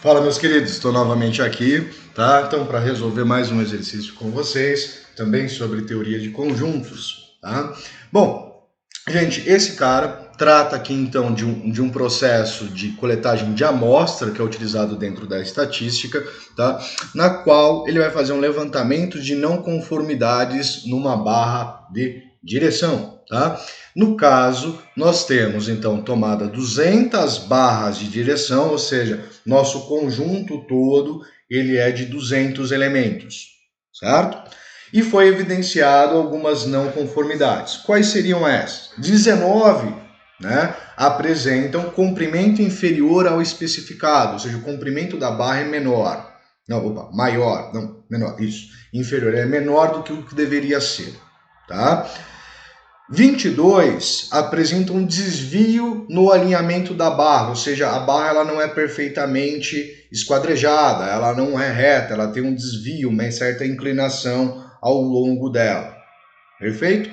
Fala, meus queridos, estou novamente aqui, tá? Então, para resolver mais um exercício com vocês, também sobre teoria de conjuntos, tá? Bom, gente, esse cara trata aqui então de um processo de coletagem de amostra que é utilizado dentro da estatística, tá? Na qual ele vai fazer um levantamento de não conformidades numa barra de direção, tá? No caso, nós temos então tomada 200 barras de direção, ou seja, nosso conjunto todo ele é de 200 elementos, certo? E foi evidenciado algumas não conformidades. Quais seriam essas? 19, né, apresentam comprimento inferior ao especificado, ou seja, o comprimento da barra é menor. Não, opa, maior, não, menor, isso. Inferior, é menor do que o que deveria ser, tá? 22 apresenta um desvio no alinhamento da barra, ou seja, a barra ela não é perfeitamente esquadrejada, ela não é reta, ela tem um desvio, uma certa inclinação ao longo dela. Perfeito?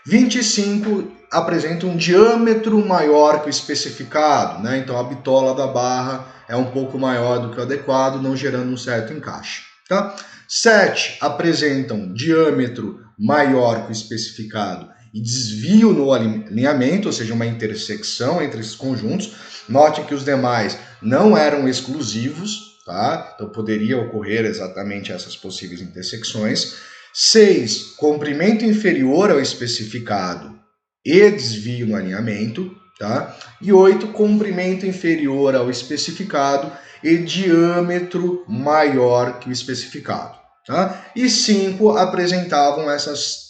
25 apresenta um diâmetro maior que o especificado, né? Então a bitola da barra é um pouco maior do que o adequado, não gerando um certo encaixe. Tá? 7 apresentam diâmetro maior que o especificado e desvio no alinhamento, ou seja, uma intersecção entre esses conjuntos. Note que os demais não eram exclusivos, tá? Então poderia ocorrer exatamente essas possíveis intersecções. 6, comprimento inferior ao especificado e desvio no alinhamento, tá? E 8, comprimento inferior ao especificado e diâmetro maior que o especificado, tá? E 5 apresentavam essas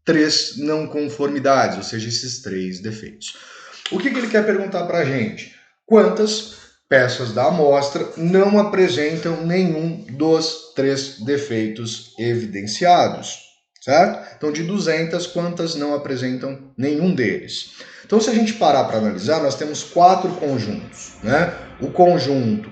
3 não conformidades, ou seja, esses 3 defeitos. O que ele quer perguntar para a gente? Quantas peças da amostra não apresentam nenhum dos 3 defeitos evidenciados, certo? Então, de 200, quantas não apresentam nenhum deles? Então, se a gente parar para analisar, nós temos 4 conjuntos, né? O conjunto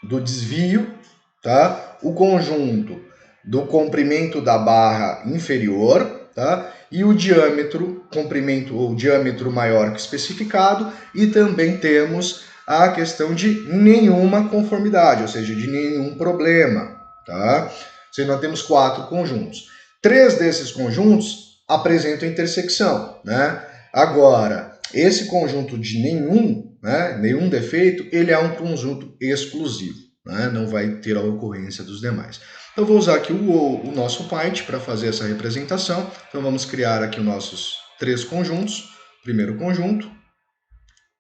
do desvio, tá? O conjunto do comprimento da barra inferior, tá? E o diâmetro, comprimento ou diâmetro maior que o especificado, e também temos a questão de nenhuma conformidade, ou seja, de nenhum problema, tá? Ou seja, nós temos 4 conjuntos. 3 desses conjuntos apresentam intersecção, né? Agora, esse conjunto de nenhum defeito, ele é um conjunto exclusivo, né? Não vai ter a ocorrência dos demais. Eu vou usar aqui o nosso Python para fazer essa representação. Então vamos criar aqui os nossos 3 conjuntos. Primeiro conjunto,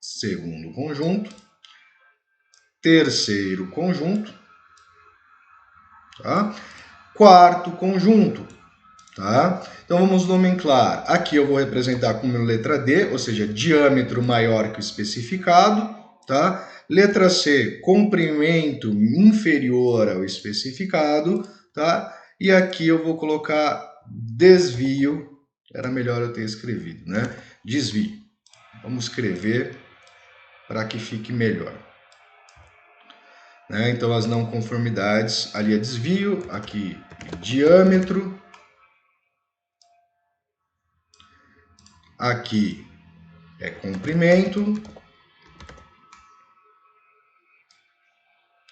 segundo conjunto, terceiro conjunto, tá? Quarto conjunto, tá? Então vamos nomenclar. Aqui eu vou representar como letra D, ou seja, diâmetro maior que o especificado, tá? Letra C, comprimento inferior ao especificado, tá? E aqui eu vou colocar desvio, era melhor eu ter escrevido, né? Desvio. Vamos escrever para que fique melhor. Né? Então as não conformidades, ali é desvio, aqui diâmetro, aqui é comprimento,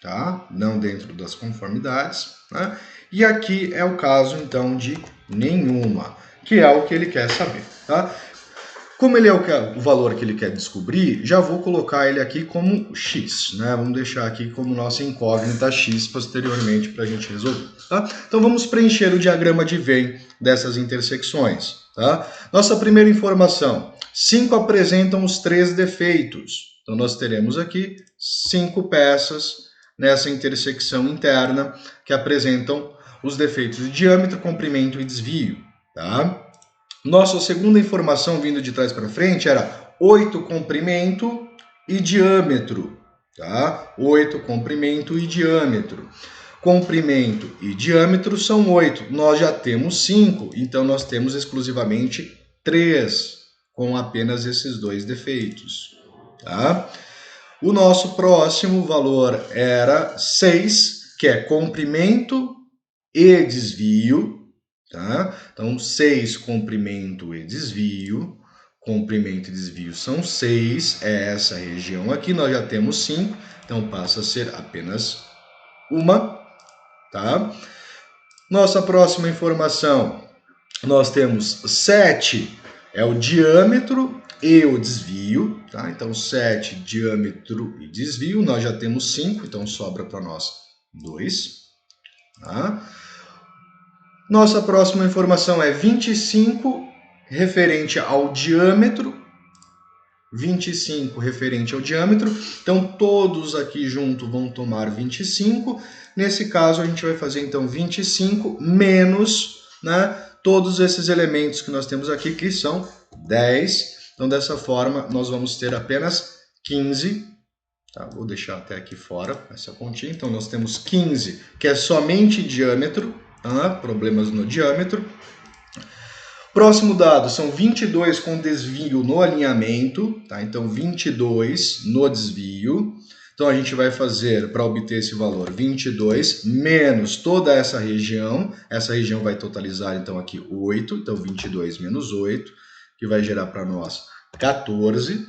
tá? Não dentro das conformidades, né? E aqui é o caso, então, de nenhuma, que é o que ele quer saber, tá? Como ele é o valor que ele quer descobrir, já vou colocar ele aqui como x, né? Vamos deixar aqui como nossa incógnita x posteriormente para a gente resolver, tá? Então vamos preencher o diagrama de Venn dessas intersecções, tá? Nossa primeira informação, 5 apresentam os 3 defeitos. Então nós teremos aqui 5 peças nessa intersecção interna que apresentam os defeitos de diâmetro, comprimento e desvio, tá? Nossa segunda informação vindo de trás para frente era 8 comprimento e diâmetro, tá? 8 comprimento e diâmetro. Comprimento e diâmetro são 8, nós já temos 5, então nós temos exclusivamente 3 com apenas esses 2 defeitos, tá? O nosso próximo valor era 6, que é comprimento e desvio, tá? Então, 6, comprimento e desvio. Comprimento e desvio são 6, é essa região aqui, nós já temos 5, então passa a ser apenas uma, tá? Nossa próxima informação, nós temos 7 é o diâmetro e o desvio, tá? Então 7, diâmetro e desvio, nós já temos 5, então sobra para nós 2, tá? Nossa próxima informação é 25, referente ao diâmetro, 25 referente ao diâmetro, então todos aqui juntos vão tomar 25, nesse caso a gente vai fazer então 25 menos, né, todos esses elementos que nós temos aqui, que são 10, então dessa forma nós vamos ter apenas 15, tá? Vou deixar até aqui fora essa continha, então nós temos 15, que é somente diâmetro, tá? Problemas no diâmetro. Próximo dado são 22 com desvio no alinhamento, tá? Então 22 no desvio. Então a gente vai fazer, para obter esse valor, 22 menos toda essa região vai totalizar então aqui 8, então 22 menos 8, que vai gerar para nós 14,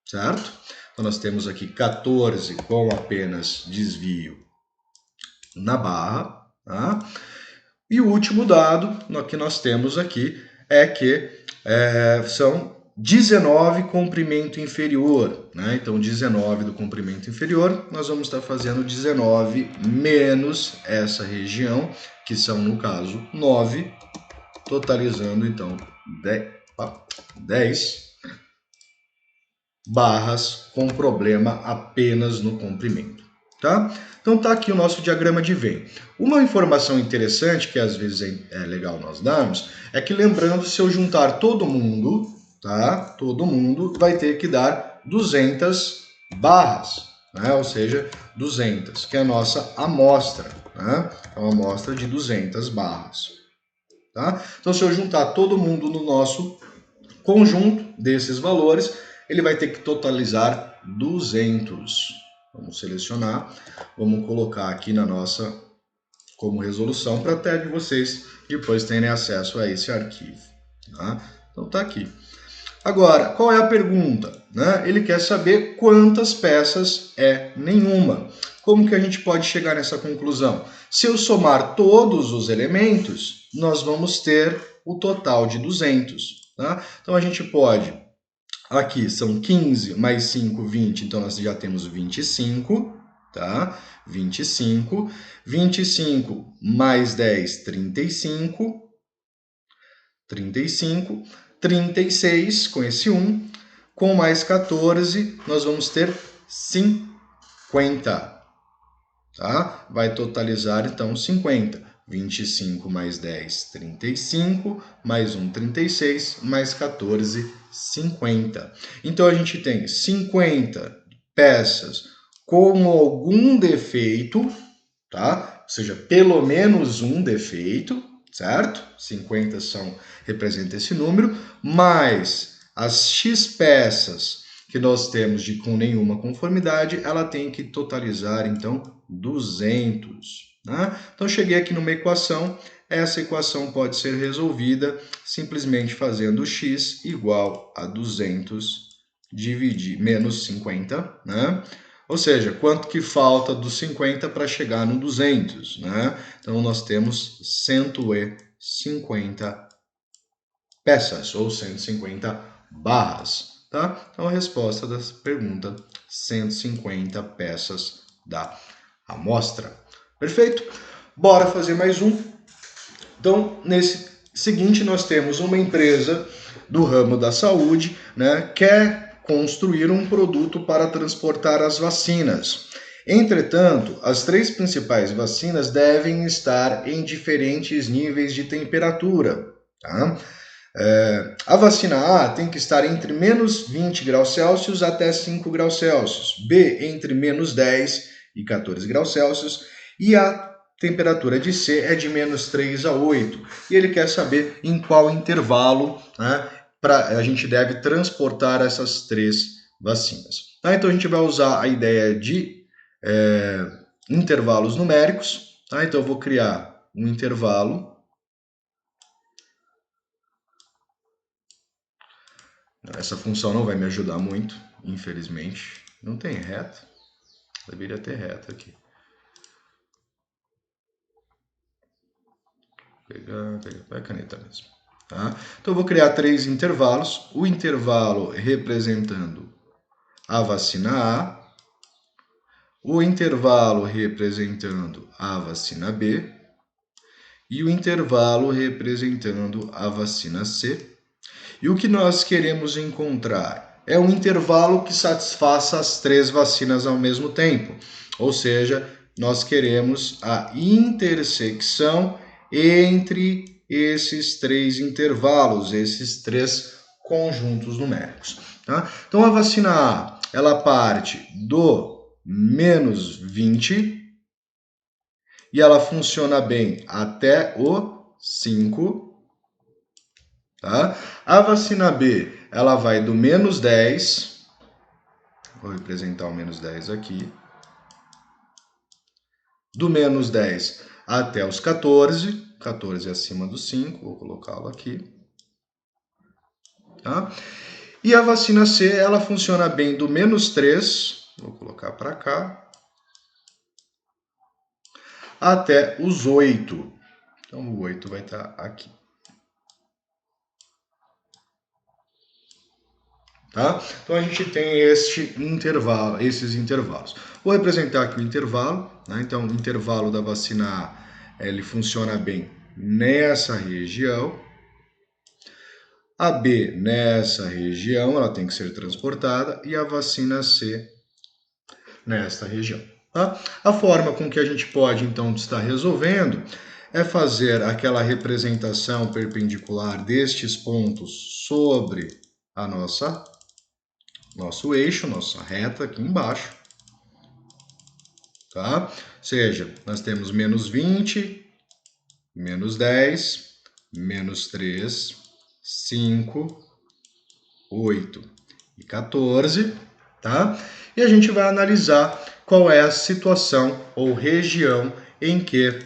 certo? Então nós temos aqui 14 com apenas desvio na barra, tá? E o último dado que nós temos aqui é que são 19 comprimento inferior, né? Então 19 do comprimento inferior, nós vamos estar fazendo 19 menos essa região, que são no caso 9, totalizando então 10 barras com problema apenas no comprimento, tá? Então tá aqui o nosso diagrama de Venn. Uma informação interessante que às vezes é legal nós darmos é que, lembrando, se eu juntar todo mundo, tá? Todo mundo vai ter que dar 200 barras, né? Ou seja, 200, que é a nossa amostra, né? É uma amostra de 200 barras, tá? Então se eu juntar todo mundo no nosso conjunto desses valores, ele vai ter que totalizar 200. Vamos selecionar, vamos colocar aqui na nossa como resolução para até de vocês depois terem acesso a esse arquivo, tá? Então tá aqui. Agora, qual é a pergunta, né? Ele quer saber quantas peças é nenhuma. Como que a gente pode chegar nessa conclusão? Se eu somar todos os elementos, nós vamos ter o total de 200, tá? Então a gente pode, aqui são 15 mais 5, 20, então nós já temos 25, tá? 25, 25 mais 10, 35, 35, 36 com esse 1, com mais 14 nós vamos ter 50, tá? Vai totalizar então 50. 25 mais 10, 35, mais 1, 36, mais 14, 50. Então a gente tem 50 peças com algum defeito, tá? Ou seja, pelo menos um defeito, certo? 50 representa esse número, mais as X peças que nós temos com nenhuma conformidade, ela tem que totalizar, então, 200. Né? Então, cheguei aqui numa equação, essa equação pode ser resolvida simplesmente fazendo x igual a 200 menos 50, né? Ou seja, quanto que falta dos 50 para chegar no 200, né? Então, nós temos 150 peças, ou 150 barras, tá? Então, a resposta da pergunta, 150 peças da amostra. Perfeito? Bora fazer mais um. Então, nesse seguinte, nós temos uma empresa do ramo da saúde, né, quer construir um produto para transportar as vacinas. Entretanto, as 3 principais vacinas devem estar em diferentes níveis de temperatura, tá? A vacina A tem que estar entre menos 20 graus Celsius até 5 graus Celsius, B entre menos 10 e 14 graus Celsius, e a temperatura de C é de menos 3 a 8. E ele quer saber em qual intervalo, né, a gente deve transportar essas 3 vacinas. Tá? Então a gente vai usar a ideia de intervalos numéricos. Tá? Então eu vou criar um intervalo. Essa função não vai me ajudar muito, infelizmente. Não tem reta. Deveria ter reta aqui. Pegar a caneta mesmo. Tá? Então eu vou criar 3 intervalos. O intervalo representando a vacina A. O intervalo representando a vacina B. E o intervalo representando a vacina C. E o que nós queremos encontrar é um intervalo que satisfaça as 3 vacinas ao mesmo tempo. Ou seja, nós queremos a intersecção entre esses 3 intervalos, esses 3 conjuntos numéricos. Tá? Então a vacina A, ela parte do menos 20 e ela funciona bem até o 5. Tá? A vacina B, ela vai do menos 10, vou representar o menos 10 aqui, do menos 10 até os 14, 14 acima do 5, vou colocá-lo aqui. Tá? E a vacina C, ela funciona bem do menos 3, vou colocar para cá, até os 8. Então o 8 vai estar aqui. Tá? Então a gente tem esses intervalos. Vou representar aqui o intervalo. Né? Então o intervalo da vacina A, ele funciona bem nessa região. A B nessa região, ela tem que ser transportada. E a vacina C nesta região. Tá? A forma com que a gente pode então estar resolvendo é fazer aquela representação perpendicular destes pontos sobre a nosso eixo, nossa reta aqui embaixo, tá? Ou seja, nós temos menos 20, menos 10, menos 3, 5, 8 e 14, tá? E a gente vai analisar qual é a situação ou região em que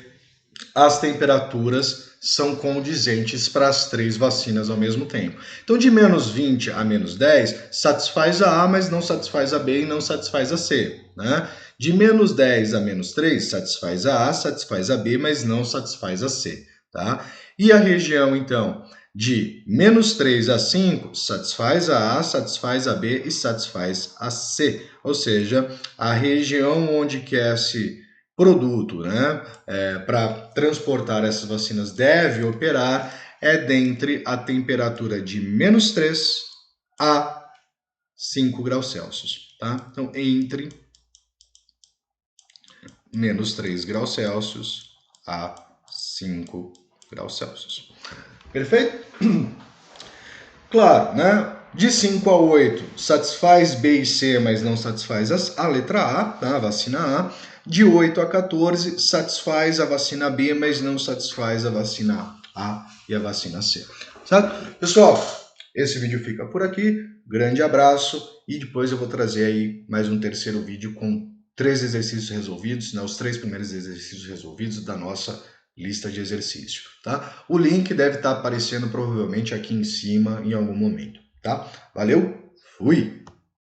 as temperaturas são condizentes para as 3 vacinas ao mesmo tempo. Então, de menos 20 a menos 10, satisfaz a A, mas não satisfaz a B e não satisfaz a C. Né? De menos 10 a menos 3, satisfaz a A, satisfaz a B, mas não satisfaz a C. Tá? E a região, então, de menos 3 a 5, satisfaz a A, satisfaz a B e satisfaz a C. Ou seja, a região onde quer-se produto, né, para transportar essas vacinas deve operar dentre a temperatura de menos 3 a 5 graus Celsius. Tá? Então, entre menos 3 graus Celsius a 5 graus Celsius. Perfeito? Claro, né? De 5 a 8 satisfaz B e C, mas não satisfaz a letra A, tá? A vacina A. De 8 a 14 satisfaz a vacina B, mas não satisfaz a vacina A e a vacina C. Certo? Pessoal, esse vídeo fica por aqui. Grande abraço e depois eu vou trazer aí mais um terceiro vídeo com 3 exercícios resolvidos, né? Os 3 primeiros exercícios resolvidos da nossa lista de exercício, tá? O link deve estar aparecendo provavelmente aqui em cima em algum momento, tá? Valeu, fui!